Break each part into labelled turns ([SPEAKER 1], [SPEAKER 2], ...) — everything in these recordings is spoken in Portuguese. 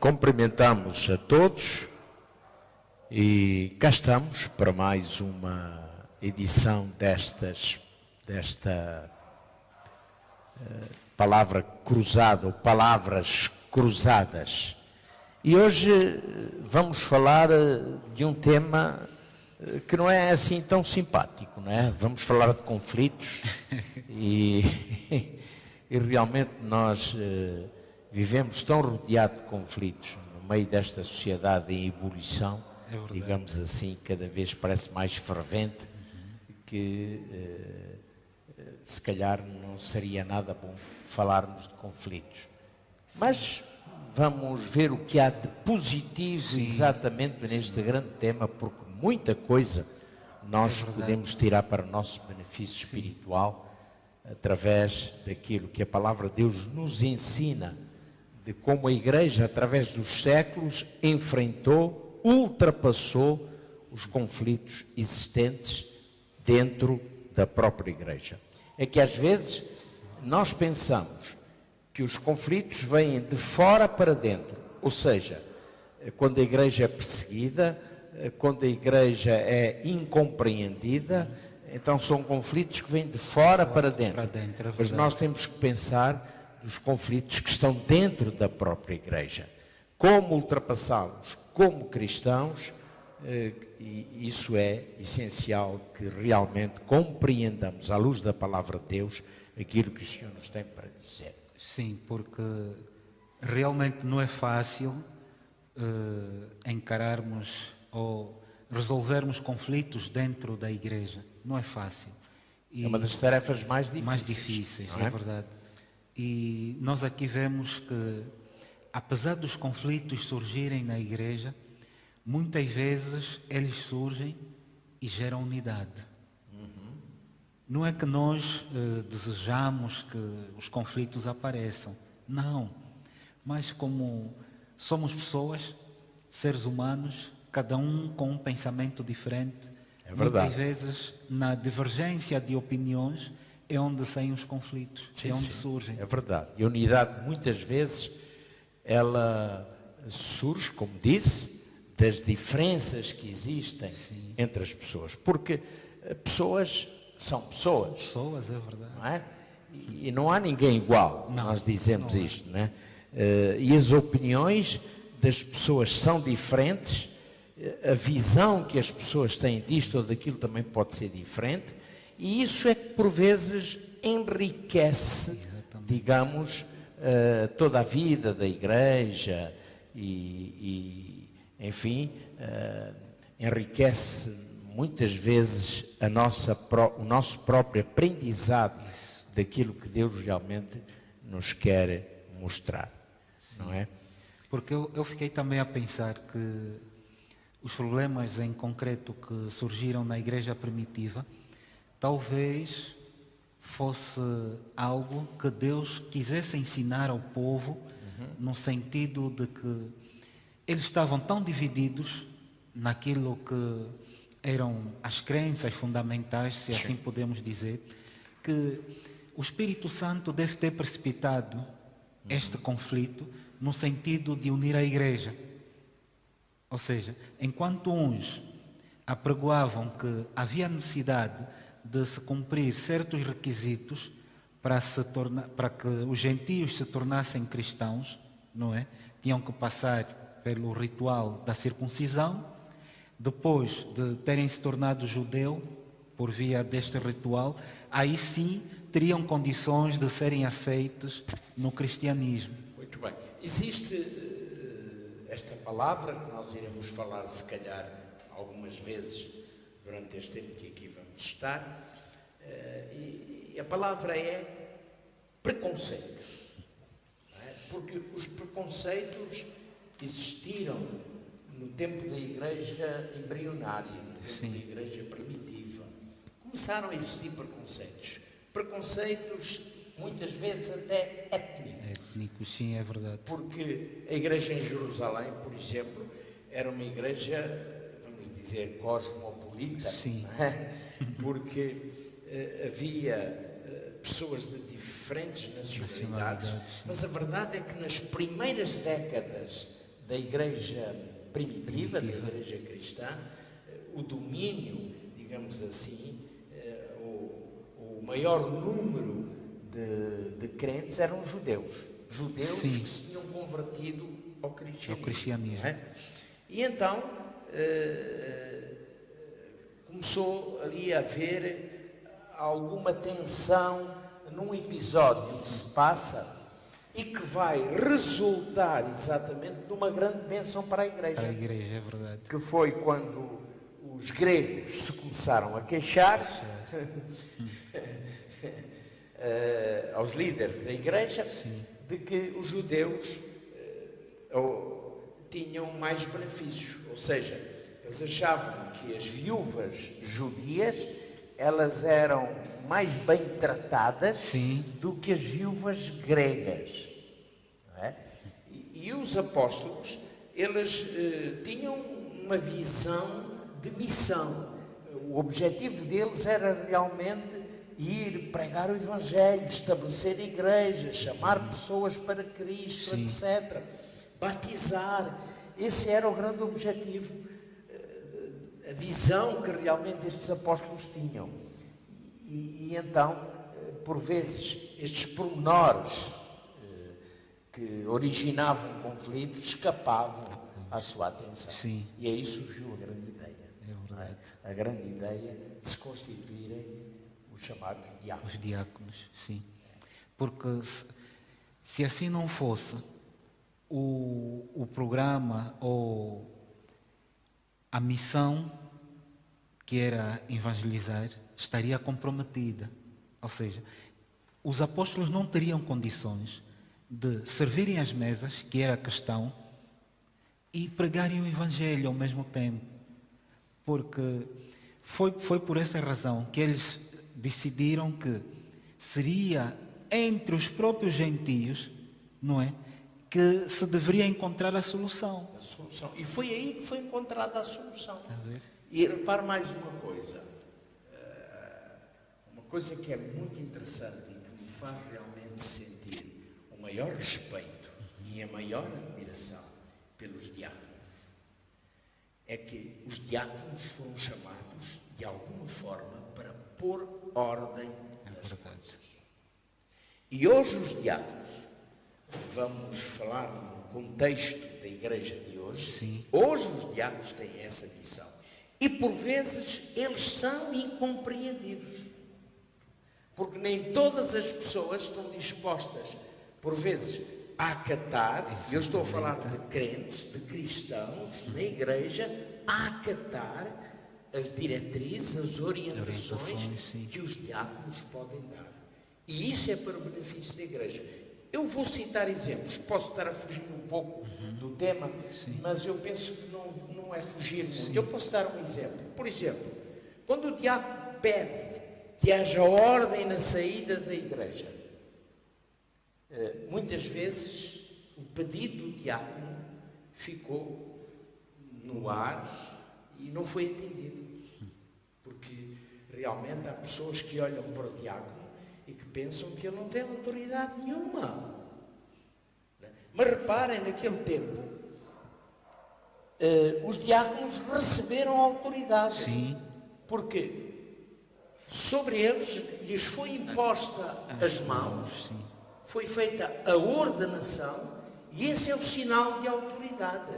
[SPEAKER 1] Cumprimentamos a todos e cá estamos para mais uma edição desta palavra cruzada, ou palavras cruzadas. E hoje vamos falar de um tema que não é assim tão simpático, não é? Vamos falar de conflitos e realmente nós vivemos tão rodeados de conflitos no meio desta sociedade em ebulição, digamos assim, cada vez parece mais fervente, que se calhar não seria nada bom falarmos de conflitos. Mas vamos ver o que há de positivo exatamente neste grande tema, porque muita coisa nós podemos tirar para o nosso benefício espiritual através daquilo que a palavra de Deus nos ensina, de como a Igreja, através dos séculos, enfrentou, ultrapassou os conflitos existentes dentro da própria Igreja. É que às vezes nós pensamos que os conflitos vêm de fora para dentro, ou seja, quando a Igreja é perseguida, quando a Igreja é incompreendida, então são conflitos que vêm de fora para dentro. Mas nós temos que pensar dos conflitos que estão dentro da própria Igreja. Como ultrapassá-los como cristãos, e isso é essencial que realmente compreendamos, à luz da palavra de Deus, aquilo que o Senhor nos tem para dizer.
[SPEAKER 2] Sim, porque realmente não é fácil encararmos ou resolvermos conflitos dentro da Igreja. Não é fácil.
[SPEAKER 1] É uma das tarefas mais difíceis.
[SPEAKER 2] Mais difíceis, é verdade. E nós aqui vemos que, apesar dos conflitos surgirem na Igreja, muitas vezes eles surgem e geram unidade. Não é que nós desejamos que os conflitos apareçam, não. Mas como somos pessoas, seres humanos, cada um com um pensamento diferente, muitas vezes na divergência de opiniões é onde saem os conflitos, onde surgem.
[SPEAKER 1] É verdade. E a unidade, muitas vezes, ela surge, como disse, das diferenças que existem entre as pessoas. Porque pessoas são pessoas.
[SPEAKER 2] Pessoas, é verdade.
[SPEAKER 1] Não é? E não há ninguém igual, nós dizemos isto, não é? E as opiniões das pessoas são diferentes, a visão que as pessoas têm disto ou daquilo também pode ser diferente, e isso é que por vezes enriquece, digamos, toda a vida da Igreja e enfim, enriquece muitas vezes o nosso próprio aprendizado daquilo que Deus realmente nos quer mostrar, não é?
[SPEAKER 2] Porque eu fiquei também a pensar que os problemas em concreto que surgiram na Igreja primitiva talvez fosse algo que Deus quisesse ensinar ao povo, no sentido de que eles estavam tão divididos naquilo que eram as crenças fundamentais, se assim podemos dizer, que o Espírito Santo deve ter precipitado este conflito no sentido de unir a Igreja. Ou seja, enquanto uns apregoavam que havia necessidade de se cumprir certos requisitos para que os gentios se tornassem cristãos, não é? Tinham que passar pelo ritual da circuncisão, depois de terem se tornado judeu por via deste ritual, aí sim teriam condições de serem aceitos no cristianismo.
[SPEAKER 1] Muito bem. Existe esta palavra que nós iremos falar, se calhar, algumas vezes durante este tempo que aqui vamos estar, e a palavra é preconceitos. Não é? Porque os preconceitos existiram no tempo da Igreja embrionária, no tempo da Igreja primitiva. Começaram a existir preconceitos. Preconceitos, muitas vezes, até étnicos.
[SPEAKER 2] Étnicos, sim, é verdade.
[SPEAKER 1] Porque a Igreja em Jerusalém, por exemplo, era uma igreja, vamos dizer, cosmopolita.
[SPEAKER 2] Sim.
[SPEAKER 1] Porque havia pessoas de diferentes nacionalidades. Mas a verdade é que nas primeiras décadas da igreja primitiva, da igreja cristã, o domínio, digamos assim, o maior número de crentes eram judeus. Judeus
[SPEAKER 2] Sim.
[SPEAKER 1] que se tinham convertido ao cristianismo.
[SPEAKER 2] cristianismo.
[SPEAKER 1] Não é? E então começou ali a haver alguma tensão num episódio que se passa e que vai resultar exatamente numa grande bênção para a igreja.
[SPEAKER 2] Para a igreja, é verdade.
[SPEAKER 1] Que foi quando os gregos se começaram a queixar aos líderes da igreja de que os judeus tinham mais benefícios, ou seja, eles achavam que as viúvas judias elas eram mais bem tratadas
[SPEAKER 2] Sim.
[SPEAKER 1] do que as viúvas gregas, não é? E os apóstolos eles tinham uma visão de missão. O objetivo deles era realmente ir pregar o Evangelho, estabelecer igrejas, chamar pessoas para Cristo,
[SPEAKER 2] Sim.
[SPEAKER 1] etc. Batizar. Esse era o grande objetivo, a visão que realmente estes apóstolos tinham. E então, por vezes, estes pormenores que originavam conflitos escapavam à sua atenção.
[SPEAKER 2] Sim.
[SPEAKER 1] E aí surgiu a grande ideia.
[SPEAKER 2] É verdade.
[SPEAKER 1] A grande ideia de se constituírem os chamados diáconos.
[SPEAKER 2] Os diáconos, sim. Porque se assim não fosse, o programa ou a missão que era evangelizar estaria comprometida. Ou seja, os apóstolos não teriam condições de servirem as mesas, que era a questão, e pregarem o Evangelho ao mesmo tempo. Porque foi por essa razão que eles decidiram que seria entre os próprios gentios, não é, que se deveria encontrar a solução.
[SPEAKER 1] A solução. E foi aí que foi encontrada a solução.
[SPEAKER 2] A ver?
[SPEAKER 1] E repare mais uma coisa que é muito interessante e que me faz realmente sentir o maior respeito e a maior admiração pelos diáconos, é que os diáconos foram chamados de alguma forma para pôr ordem nas coisas. E hoje os diáconos, vamos falar no contexto da igreja de hoje,
[SPEAKER 2] Sim.
[SPEAKER 1] Hoje os diáconos têm essa missão. E por vezes eles são incompreendidos. Porque nem todas as pessoas estão dispostas, por vezes, a acatar, e eu estou a falar de crentes, de cristãos na igreja, a acatar as diretrizes, as orientações
[SPEAKER 2] sim.
[SPEAKER 1] que os diáconos podem dar. E isso é para o benefício da igreja. Eu vou citar exemplos, posso estar a fugir um pouco do tema, mas eu penso que não é fugir muito. Eu posso dar um exemplo. Por exemplo, quando o diácono pede que haja ordem na saída da igreja, muitas vezes o pedido do diácono ficou no ar e não foi atendido. Porque realmente há pessoas que olham para o diácono e que pensam que ele não tem autoridade nenhuma. Mas reparem, naquele tempo, os diáconos receberam autoridade.
[SPEAKER 2] Sim.
[SPEAKER 1] Porque sobre eles lhes foi imposta as mãos, foi feita a ordenação, e esse é o sinal de autoridade.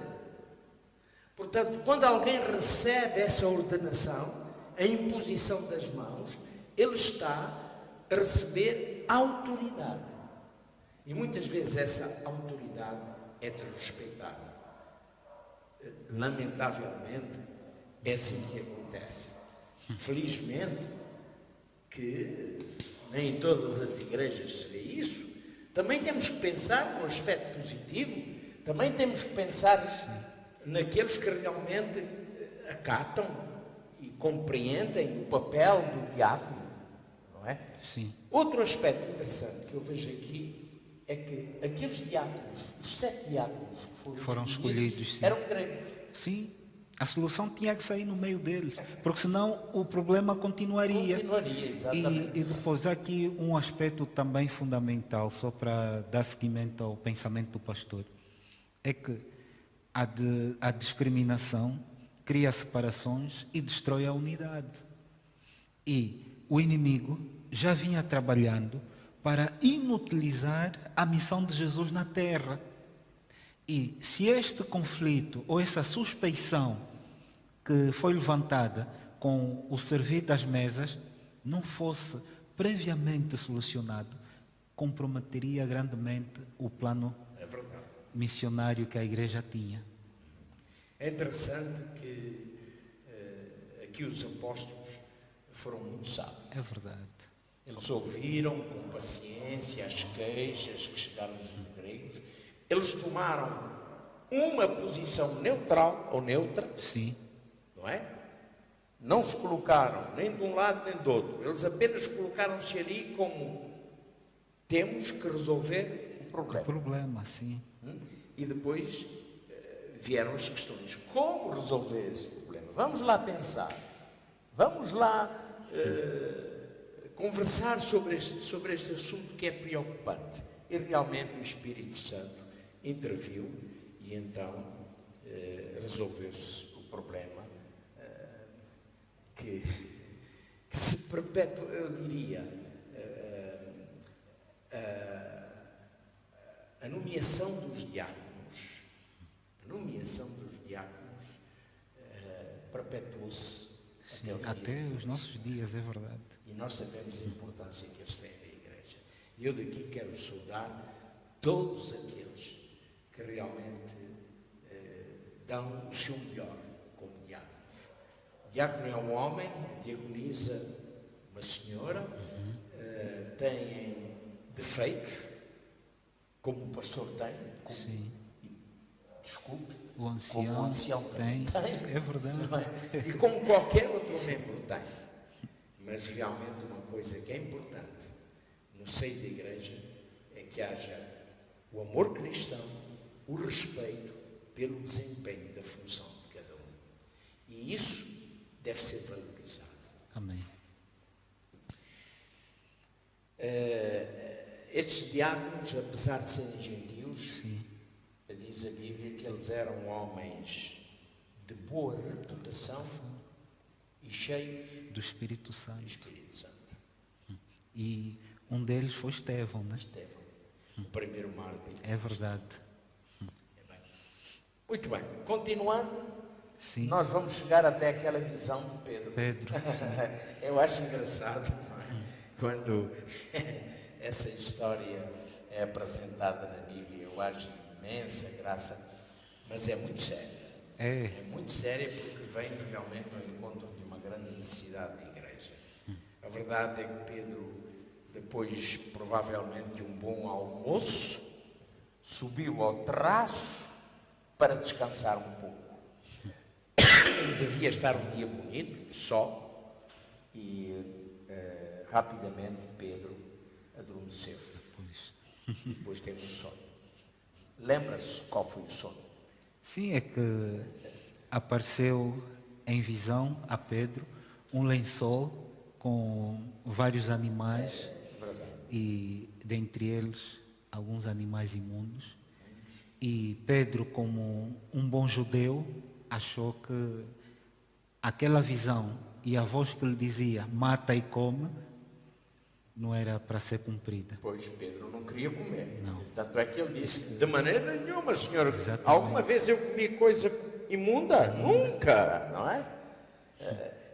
[SPEAKER 1] Portanto, quando alguém recebe essa ordenação, a imposição das mãos, ele está a receber autoridade. E muitas vezes essa autoridade é desrespeitada. Lamentavelmente, é assim que acontece. Felizmente, que nem em todas as igrejas se vê isso. Também temos que pensar no aspecto positivo, também temos que pensar naqueles que realmente acatam e compreendem o papel do diácono, não é?
[SPEAKER 2] Sim.
[SPEAKER 1] Outro aspecto interessante que eu vejo aqui é que aqueles diáconos, os 7 diáconos que foram escolhidos
[SPEAKER 2] sim.
[SPEAKER 1] eram gregos.
[SPEAKER 2] Sim. A solução tinha que sair no meio deles, porque senão o problema continuaria.
[SPEAKER 1] Exatamente.
[SPEAKER 2] E depois há aqui um aspecto também fundamental, só para dar seguimento ao pensamento do pastor, é que a discriminação, cria separações e destrói a unidade. E o inimigo já vinha trabalhando para inutilizar a missão de Jesus na terra. E se este conflito ou essa suspeição que foi levantada com o servir das mesas não fosse previamente solucionado, comprometeria grandemente o plano missionário que a igreja tinha.
[SPEAKER 1] É interessante que aqui os apóstolos foram muito sábios.
[SPEAKER 2] É verdade.
[SPEAKER 1] Eles ouviram com paciência as queixas que chegaram dos gregos. Eles tomaram uma posição neutral ou neutra.
[SPEAKER 2] Sim.
[SPEAKER 1] Não é? Não se colocaram nem de um lado nem do outro. Eles apenas colocaram-se ali como temos que resolver o problema.
[SPEAKER 2] O problema, sim.
[SPEAKER 1] E depois vieram as questões. Como resolver esse problema? Vamos lá pensar. Vamos lá conversar sobre este assunto que é preocupante. E realmente o Espírito Santo interviu e então resolveu-se o problema que se perpetua, eu diria, a nomeação dos diáconos. A nomeação dos diáconos perpetuou-se
[SPEAKER 2] até os nossos dias, é verdade.
[SPEAKER 1] E nós sabemos a importância que eles têm na igreja. E eu daqui quero saudar todos aqueles que realmente dão o seu melhor como diáconos. O diácono é um homem, diaconiza uma senhora, têm defeitos, como o pastor tem, como,
[SPEAKER 2] sim.
[SPEAKER 1] Desculpe,
[SPEAKER 2] o ancião,
[SPEAKER 1] como o ancião tem.
[SPEAKER 2] É verdade.
[SPEAKER 1] Não é? E como qualquer outro membro tem. Mas realmente uma coisa que é importante no seio da igreja é que haja o amor cristão, o respeito pelo desempenho da função de cada um. E isso deve ser valorizado.
[SPEAKER 2] Amém.
[SPEAKER 1] Estes diáconos, apesar de serem gentios,
[SPEAKER 2] sim.
[SPEAKER 1] diz a Bíblia que eles eram homens de boa reputação e cheios
[SPEAKER 2] do Espírito Santo.
[SPEAKER 1] E
[SPEAKER 2] um deles foi Estevão, né?
[SPEAKER 1] Estevão, o primeiro mártir.
[SPEAKER 2] É verdade.
[SPEAKER 1] Muito bem, continuando,
[SPEAKER 2] sim.
[SPEAKER 1] Nós vamos chegar até aquela visão de Pedro. Eu acho engraçado, não é? Quando essa história é apresentada na Bíblia, eu acho imensa graça, mas é muito séria. É muito séria porque vem realmente ao encontro de uma grande necessidade da igreja. A verdade é que Pedro, depois provavelmente de um bom almoço, subiu ao terraço para descansar um pouco. Devia estar um dia bonito, de sol, e rapidamente Pedro adormeceu. Depois teve um sono. Lembra-se qual foi o sono?
[SPEAKER 2] Sim, é que apareceu em visão a Pedro um lençol com vários animais e dentre eles alguns animais imundos. E Pedro, como um bom judeu, achou que aquela visão e a voz que lhe dizia mata e come não era para ser cumprida.
[SPEAKER 1] Pois Pedro não queria comer.
[SPEAKER 2] Não.
[SPEAKER 1] Tanto é que ele disse, de maneira nenhuma, Senhor.
[SPEAKER 2] Exatamente.
[SPEAKER 1] Alguma vez eu comi coisa imunda? Nunca, não é?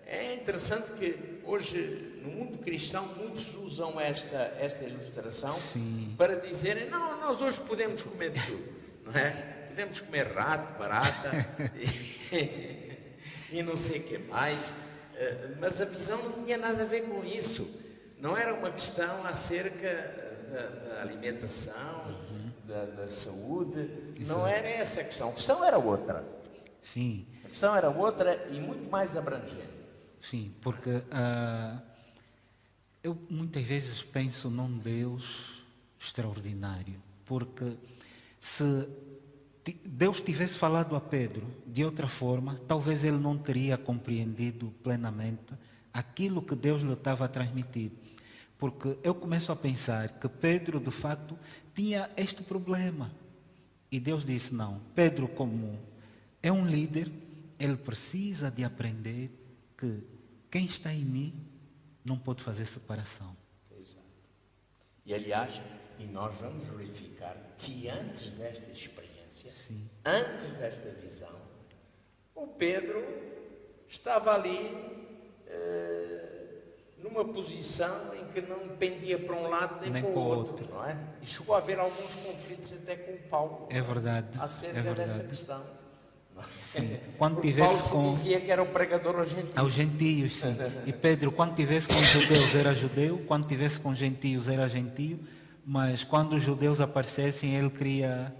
[SPEAKER 1] É interessante que hoje, no mundo cristão, muitos usam esta ilustração
[SPEAKER 2] sim.
[SPEAKER 1] para dizerem, não, nós hoje podemos comer tudo, não é? Podemos comer rato, barata e não sei o que mais. Mas a visão não tinha nada a ver com isso. Não era uma questão acerca da alimentação, da saúde. Exato. Não era essa a questão. A questão era outra.
[SPEAKER 2] Sim.
[SPEAKER 1] A questão era outra e muito mais abrangente.
[SPEAKER 2] Sim, porque eu muitas vezes penso num Deus extraordinário. Porque se Deus tivesse falado a Pedro de outra forma, talvez ele não teria compreendido plenamente aquilo que Deus lhe estava a transmitir. Porque eu começo a pensar que Pedro, de fato, tinha este problema. E Deus disse, não, Pedro, como é um líder, ele precisa de aprender que quem está em mim não pode fazer separação.
[SPEAKER 1] Exato. E aliás, e nós vamos verificar que antes desta experiência,
[SPEAKER 2] Sim.
[SPEAKER 1] antes desta visão, o Pedro estava ali numa posição em que não pendia para um lado nem para o outro, não é? E chegou a haver alguns conflitos até com o Paulo.
[SPEAKER 2] É verdade.
[SPEAKER 1] Acerca desta questão.
[SPEAKER 2] Sim. Quando
[SPEAKER 1] Porque
[SPEAKER 2] tivesse
[SPEAKER 1] Paulo dizia que era o pregador aos gentios.
[SPEAKER 2] aos gentios, sim. E Pedro, quando tivesse com os judeus era judeu, quando tivesse com gentios era gentio, mas quando os judeus aparecessem ele queria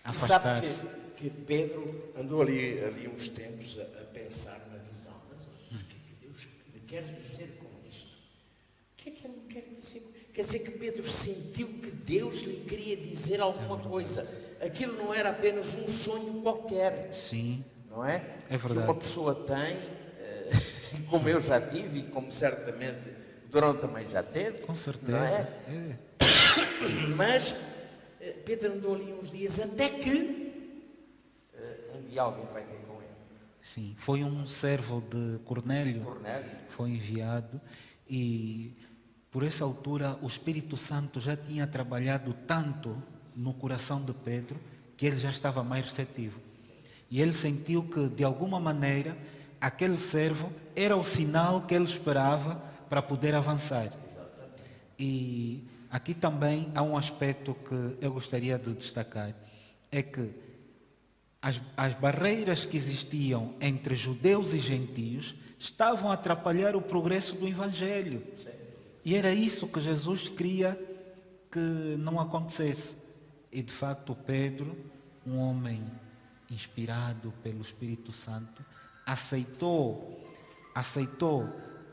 [SPEAKER 1] E sabe
[SPEAKER 2] afastar-se.
[SPEAKER 1] que Pedro andou ali uns tempos a pensar na visão. Mas o que é que Deus me quer dizer com isto? O que é que ele me quer dizer? Quer dizer que Pedro sentiu que Deus lhe queria dizer alguma coisa. Aquilo não era apenas um sonho qualquer.
[SPEAKER 2] Sim,
[SPEAKER 1] Não é?
[SPEAKER 2] É verdade.
[SPEAKER 1] Que uma pessoa tem, como eu já tive e como certamente o Durão também já teve.
[SPEAKER 2] com
[SPEAKER 1] Não
[SPEAKER 2] certeza.
[SPEAKER 1] é?
[SPEAKER 2] É.
[SPEAKER 1] Mas Pedro andou ali uns dias até que um dia alguém vai ter com ele.
[SPEAKER 2] Sim, foi um servo de Cornélio,
[SPEAKER 1] Cornélio.
[SPEAKER 2] foi enviado e por essa altura o Espírito Santo já tinha trabalhado tanto no coração de Pedro que ele já estava mais receptivo. E ele sentiu que de alguma maneira aquele servo era o sinal que ele esperava para poder avançar. E aqui também há um aspecto que eu gostaria de destacar, é que as barreiras que existiam entre judeus e gentios estavam a atrapalhar o progresso do Evangelho. E era isso que Jesus queria que não acontecesse. E de facto Pedro, um homem inspirado pelo Espírito Santo, aceitou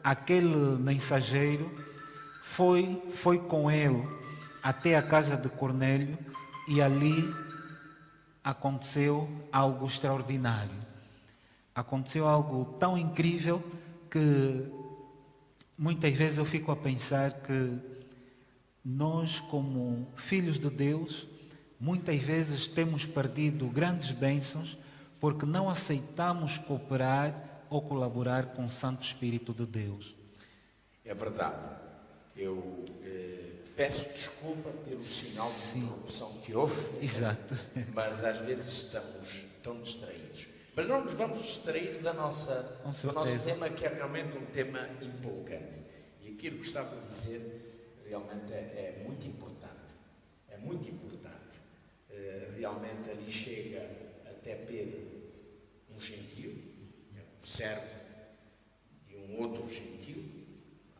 [SPEAKER 2] aquele mensageiro, foi com ele até a casa de Cornélio e ali aconteceu algo extraordinário. Aconteceu algo tão incrível que muitas vezes eu fico a pensar que nós, como filhos de Deus, muitas vezes temos perdido grandes bênçãos porque não aceitamos cooperar ou colaborar com o Santo Espírito de Deus.
[SPEAKER 1] É verdade. Eu peço desculpa pelo sinal de interrupção que houve.
[SPEAKER 2] Exato.
[SPEAKER 1] Mas às vezes estamos tão distraídos. Mas não nos vamos distrair do nosso tema, que é realmente um tema empolgante. E aquilo que estava a dizer realmente é muito importante. É muito importante. Realmente ali chega até Pedro um gentio, um servo de um outro gentio,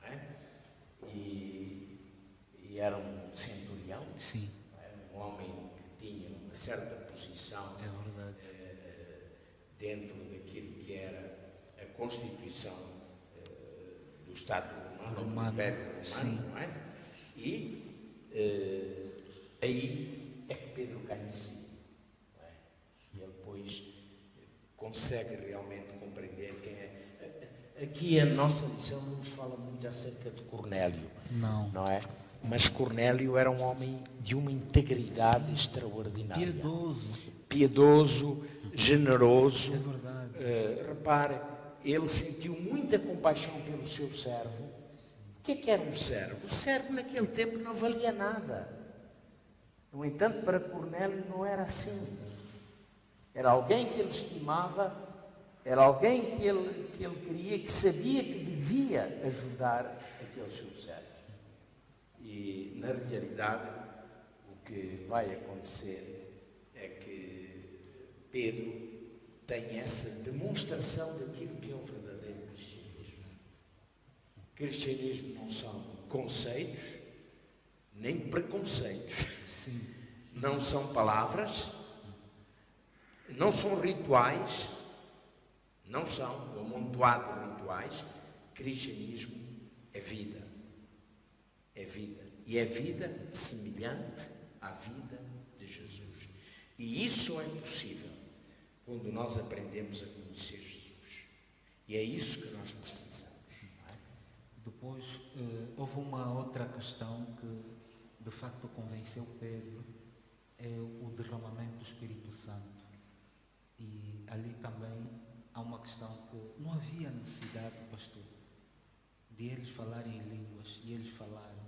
[SPEAKER 1] não é? E era um centurião,
[SPEAKER 2] Sim,
[SPEAKER 1] um homem que tinha uma certa posição
[SPEAKER 2] é verdade.
[SPEAKER 1] dentro daquilo que era a Constituição do Estado Romano, do Império Romano,
[SPEAKER 2] sim.
[SPEAKER 1] não é? E aí é que Pedro cai em si. Não é? E ele depois consegue realmente compreender quem é. Aqui a nossa lição não nos fala muito acerca de Cornélio, não é? Mas Cornélio era um homem de uma integridade extraordinária. Piedoso, generoso.
[SPEAKER 2] É verdade.
[SPEAKER 1] Repare, ele sentiu muita compaixão pelo seu servo. O que era um servo? O servo naquele tempo não valia nada. No entanto, para Cornélio não era assim. Era alguém que ele estimava, era alguém que ele queria, que sabia que devia ajudar aquele seu servo. E, na realidade, o que vai acontecer é que Pedro tem essa demonstração daquilo que é o verdadeiro cristianismo. Cristianismo não são conceitos, nem preconceitos.
[SPEAKER 2] Sim.
[SPEAKER 1] Não são palavras, não são rituais, não são um amontoado de rituais. Cristianismo é vida. É vida. E é vida semelhante à vida de Jesus. E isso é possível quando nós aprendemos a conhecer Jesus. E é isso que nós precisamos. Não é?
[SPEAKER 2] Depois, houve uma outra questão que, de facto, convenceu Pedro, é o derramamento do Espírito Santo. E ali também há uma questão que não havia necessidade, pastor, de eles falarem em línguas, e eles falaram.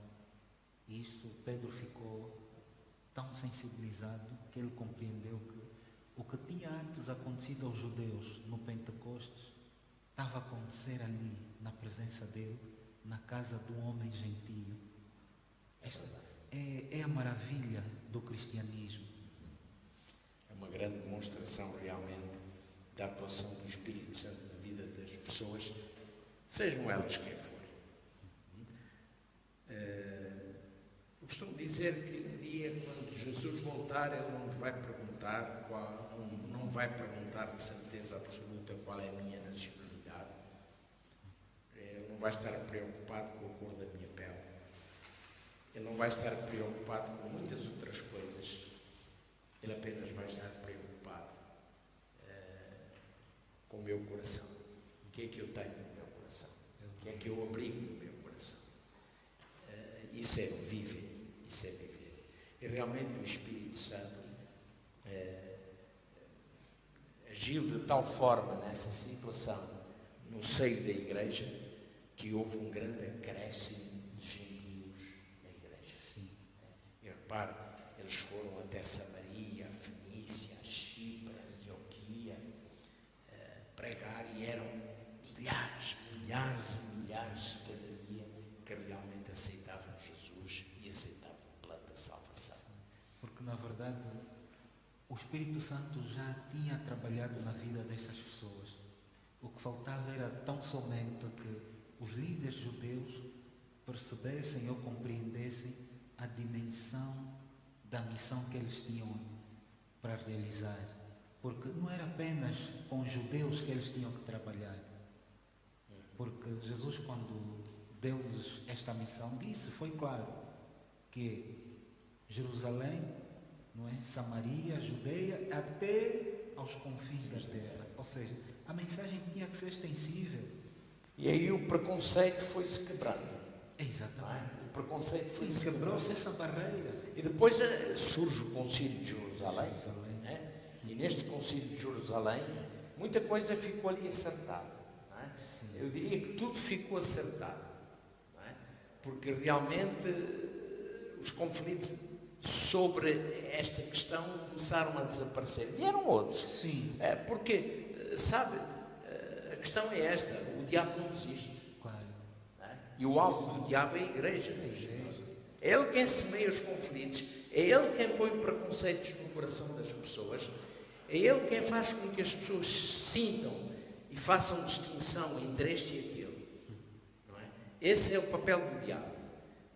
[SPEAKER 2] E isso Pedro ficou tão sensibilizado que ele compreendeu que o que tinha antes acontecido aos judeus no Pentecostes estava a acontecer ali, na presença dele, na casa de um homem gentio. Esta é a maravilha do cristianismo.
[SPEAKER 1] É uma grande demonstração realmente da atuação do Espírito Santo na vida das pessoas, sejam elas quem forem. Eu costumo dizer que um dia, quando Jesus voltar, Ele não nos vai perguntar não vai perguntar de certeza absoluta qual é a minha nacionalidade. Ele não vai estar preocupado com a cor da minha pele. Ele não vai estar preocupado com muitas outras coisas. Ele apenas vai estar preocupado com o meu coração. O que é que eu tenho no meu coração? O que é que eu abrigo no meu coração? Isso é viver. Isso é viver. E realmente o Espírito Santo agiu de tal forma nessa situação no seio da igreja que houve um grande acréscimo de gentios na igreja.
[SPEAKER 2] Sim.
[SPEAKER 1] E repare, eles foram até Samaria, a Fenícia, a Chipre, a Antioquia, pregar, e eram milhares cada dia que realmente aceitavam Jesus e aceitavam o plano da salvação.
[SPEAKER 2] Porque, na verdade, o Espírito Santo já tinha trabalhado na vida dessas pessoas. O que faltava era tão somente que os líderes judeus percebessem ou compreendessem a dimensão da missão que eles tinham para realizar. Porque não era apenas com os judeus que eles tinham que trabalhar. Porque Jesus, quando deu-lhes esta missão, foi claro, que Jerusalém, não é? Samaria, Judeia, até aos confins da terra. Ou seja, a mensagem tinha que ser extensível.
[SPEAKER 1] E aí o preconceito foi-se quebrando.
[SPEAKER 2] Exatamente.
[SPEAKER 1] O preconceito foi-se
[SPEAKER 2] quebrou-se essa barreira.
[SPEAKER 1] E depois surge o Concílio de Jerusalém. Né? E neste Concílio de Jerusalém, muita coisa ficou ali acertada. Não é? Eu diria que tudo ficou acertado. Não é? Porque realmente os conflitos sobre esta questão começaram a desaparecer. Vieram outros.
[SPEAKER 2] Sim.
[SPEAKER 1] Porque, sabe, a questão é esta: o diabo não existe.
[SPEAKER 2] Claro.
[SPEAKER 1] E o alvo do diabo é a igreja. É ele quem semeia os conflitos, é ele quem põe preconceitos no coração das pessoas, é ele quem faz com que as pessoas sintam e façam distinção entre este e aquele. Não é? Esse é o papel do diabo.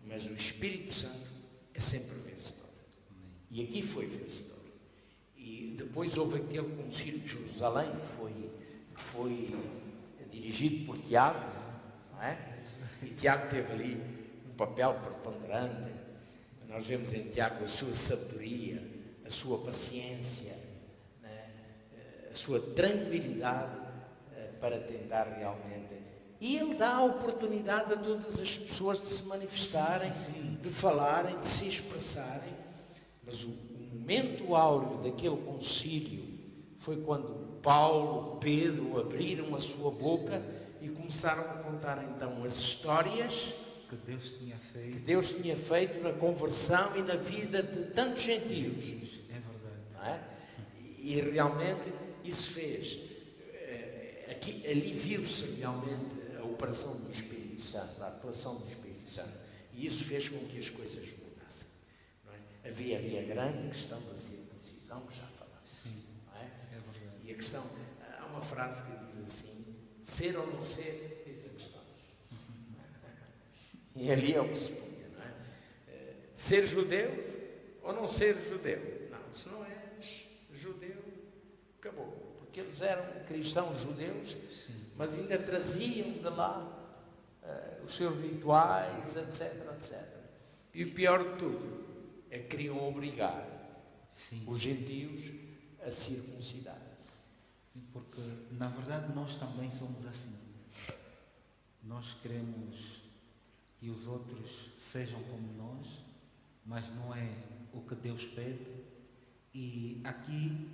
[SPEAKER 1] Mas o Espírito Santo é sempre vencedor. E aqui foi vencedor. E depois houve aquele Concílio de Jerusalém que foi dirigido por Tiago, não é? E Tiago teve ali um papel preponderante. Nós vemos em Tiago a sua sabedoria, a sua paciência, né? A sua tranquilidade para tentar realmente. E ele dá a oportunidade a todas as pessoas de se manifestarem, de falarem, de se expressarem. Mas o momento áureo daquele concílio foi quando Paulo, Pedro abriram a sua boca e começaram a contar então as histórias
[SPEAKER 2] que
[SPEAKER 1] Deus tinha feito na conversão e na vida de tantos gentios.
[SPEAKER 2] É verdade.
[SPEAKER 1] Não é? E realmente isso fez. Ali viu-se realmente a operação do Espírito Santo, a atuação do Espírito Santo. E isso fez com que as coisas mudassem. Não é? Havia ali a grande questão da circuncisão, que já falamos.
[SPEAKER 2] Sim,
[SPEAKER 1] não é?
[SPEAKER 2] é verdade.
[SPEAKER 1] E a questão, há uma frase que diz assim: ser ou não ser, eis a questão. E ali é o que se punha, não é? Ser judeu ou não ser judeu? Não, se não és judeu, acabou. Porque eles eram cristãos judeus, mas ainda traziam de lá os seus rituais, etc, etc. E o pior de tudo é que queriam obrigar os gentios a circuncidar-se.
[SPEAKER 2] Porque, na verdade, nós também somos assim. Nós queremos que os outros sejam como nós, mas não é o que Deus pede. E aqui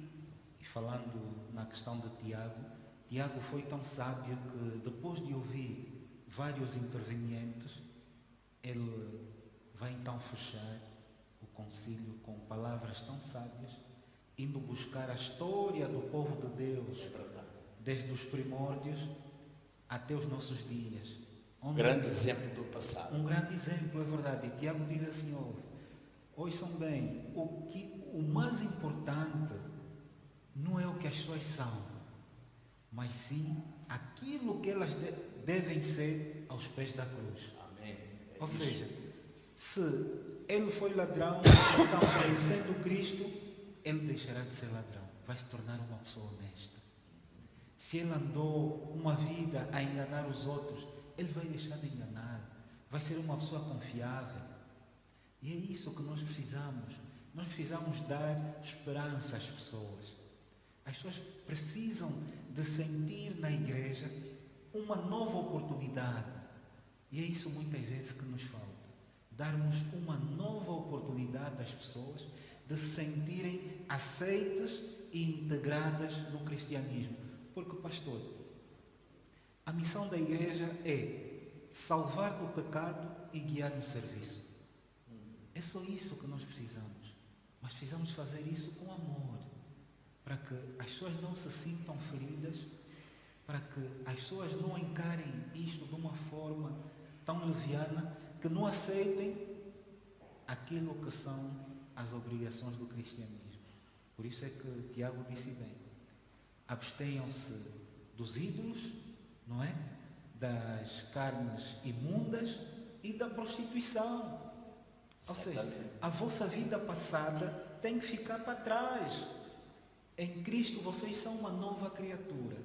[SPEAKER 2] falando na questão de Tiago, Tiago foi tão sábio que depois de ouvir vários intervenientes, ele vai então fechar o concílio com palavras tão sábias, indo buscar a história do povo de Deus, desde os primórdios até os nossos dias.
[SPEAKER 1] Um grande exemplo do passado.
[SPEAKER 2] Um grande exemplo, é verdade. E Tiago diz assim, ouçam bem, o mais importante não é o que as pessoas são, mas sim aquilo que elas devem ser aos pés da cruz.
[SPEAKER 1] Amém.
[SPEAKER 2] Ou seja, se ele foi ladrão, então conhecendo Cristo, ele deixará de ser ladrão, vai se tornar uma pessoa honesta. Se ele andou uma vida a enganar os outros, ele vai deixar de enganar, vai ser uma pessoa confiável. E é isso que nós precisamos. Nós precisamos dar esperança às pessoas. As pessoas precisam de sentir na igreja uma nova oportunidade. E é isso muitas vezes que nos falta. Darmos uma nova oportunidade às pessoas de se sentirem aceitas e integradas no cristianismo. Porque, pastor, a missão da igreja é salvar do pecado e guiar no serviço. É só isso que nós precisamos. Mas precisamos fazer isso com amor, para que as pessoas não se sintam feridas, para que as pessoas não encarem isto de uma forma tão leviana, que não aceitem aquilo que são as obrigações do cristianismo. Por isso é que Tiago disse bem, abstenham-se dos ídolos, não é? Das carnes imundas e da prostituição. Ou seja, a vossa vida passada tem que ficar para trás. Em Cristo vocês são uma nova criatura.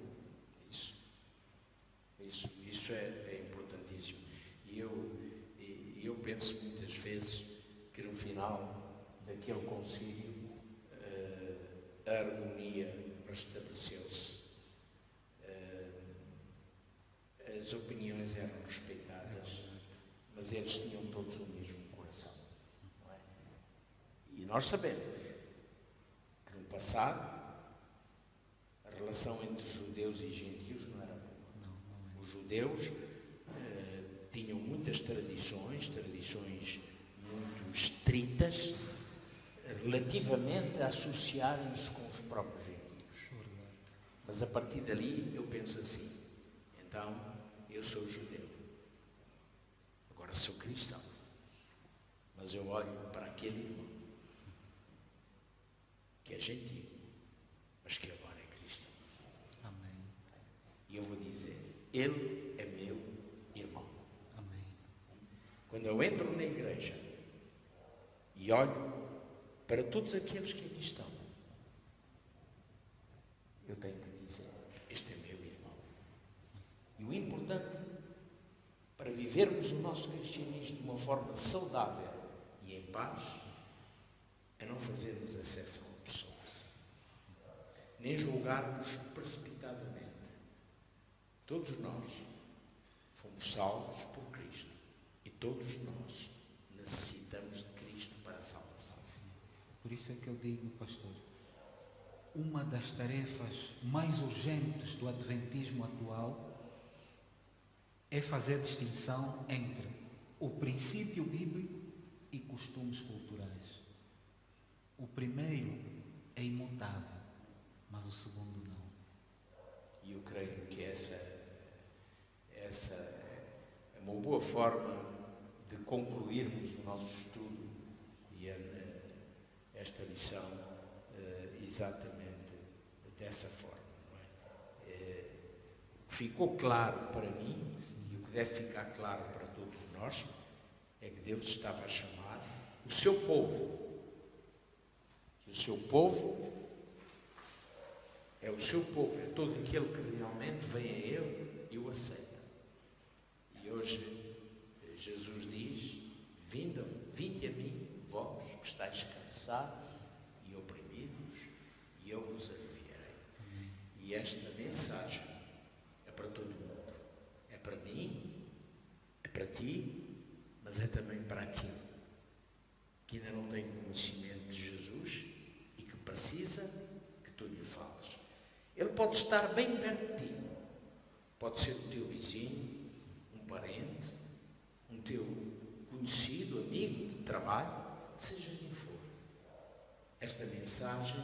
[SPEAKER 1] Isso é importantíssimo. E eu penso muitas vezes que no final daquele concílio a harmonia restabeleceu-se. As opiniões eram respeitadas, mas eles tinham todos o mesmo coração. Não é? E nós sabemos que no passado a relação entre judeus e gentios não era boa. Os judeus tinham muitas tradições muito estritas, relativamente a associarem-se com os próprios gentios. Mas a partir dali eu penso assim, então eu sou judeu, agora sou cristão, mas eu olho para aquele irmão que é gentio, mas que agora é cristão.
[SPEAKER 2] Amém.
[SPEAKER 1] E eu vou dizer, ele é meu irmão.
[SPEAKER 2] Amém.
[SPEAKER 1] Quando eu entro na igreja e olho para todos aqueles que aqui estão, eu tenho que dizer, este é meu irmão. E o importante para vivermos o nosso cristianismo de uma forma saudável e em paz é não fazermos exceção a pessoas, nem julgarmos precipitadamente. Todos nós fomos salvos por Cristo e todos nós necessitamos de Cristo para a salvação.
[SPEAKER 2] Por isso é que eu digo, pastor, uma das tarefas mais urgentes do adventismo atual é fazer distinção entre o princípio bíblico e costumes culturais. O primeiro é imutável, mas o segundo não.
[SPEAKER 1] E eu creio que essa é uma boa forma de concluirmos o nosso estudo e esta lição exatamente dessa forma. Não é? Ficou claro para mim, e o que deve ficar claro para todos nós, é que Deus estava a chamar o seu povo. E o seu povo é o seu povo, é todo aquele que realmente vem a Ele e o aceita. E hoje Jesus diz, vinde a mim, vós que estáis cansados e oprimidos, e eu vos aliviarei. E esta mensagem é para todo mundo. É para mim, é para ti, mas é também para aquele que ainda não tem conhecimento de Jesus e que precisa que tu lhe lhe fales. Ele pode estar bem perto de ti. Pode ser o teu vizinho, um parente, um teu conhecido, amigo de trabalho, seja quem for. Esta mensagem,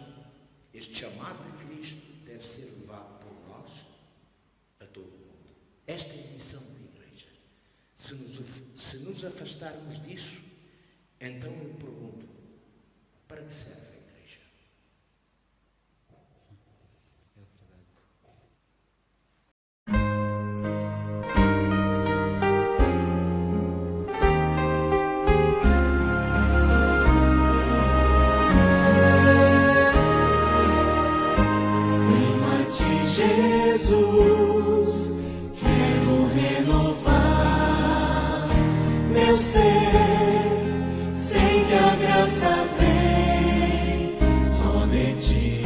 [SPEAKER 1] este chamado de Cristo, deve ser levado por nós a todo o mundo. Esta é a missão da Igreja. Se nos afastarmos disso, então eu pergunto, para que serve a Igreja?
[SPEAKER 2] É verdade.
[SPEAKER 3] Jesus, quero renovar meu ser, sei que a graça vem só de ti,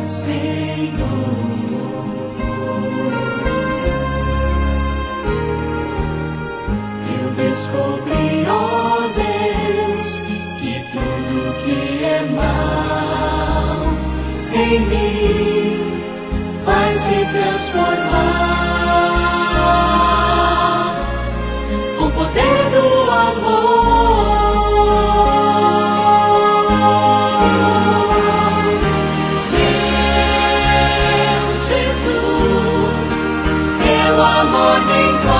[SPEAKER 3] Senhor. Eu descobri, ó Deus, que tudo que é mal em mim vai se transformar com o poder do amor. Meu Jesus, teu amor me envolve.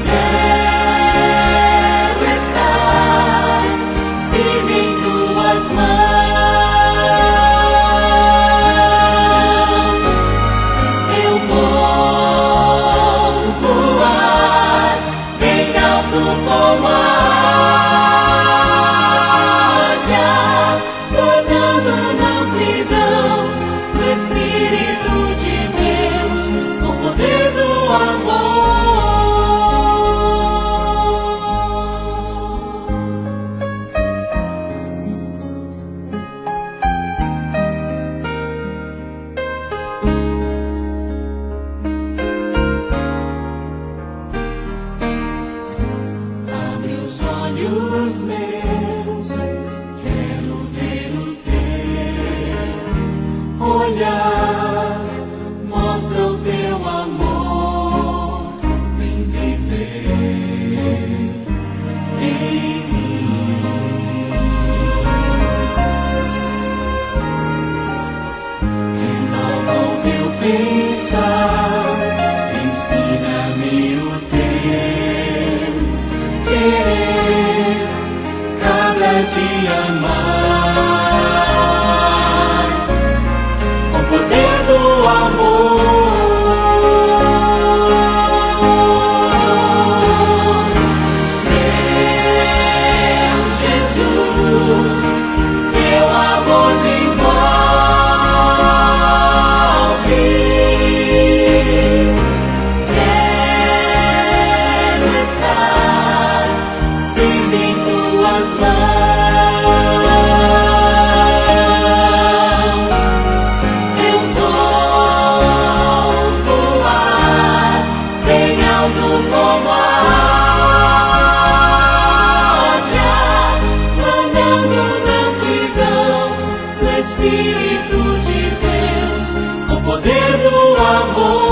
[SPEAKER 3] Quero estar firme em tuas mãos. Eu vou voar bem alto como a águia, nadando na amplidão do Espírito de Deus, com o poder do amor. Abre os olhos meus, quero ver o teu olhar, mostra o teu amor, vem viver em mim. Renova o meu pensar, ensina-me o teu querer cada dia mais, com o poder do amor. Meu Jesus, teu amor me envolve. Quero estar firme em tuas mãos. Eu vou voar bem alto como a águia, nadando na amplidão do Espírito de Deus, com o poder do amor.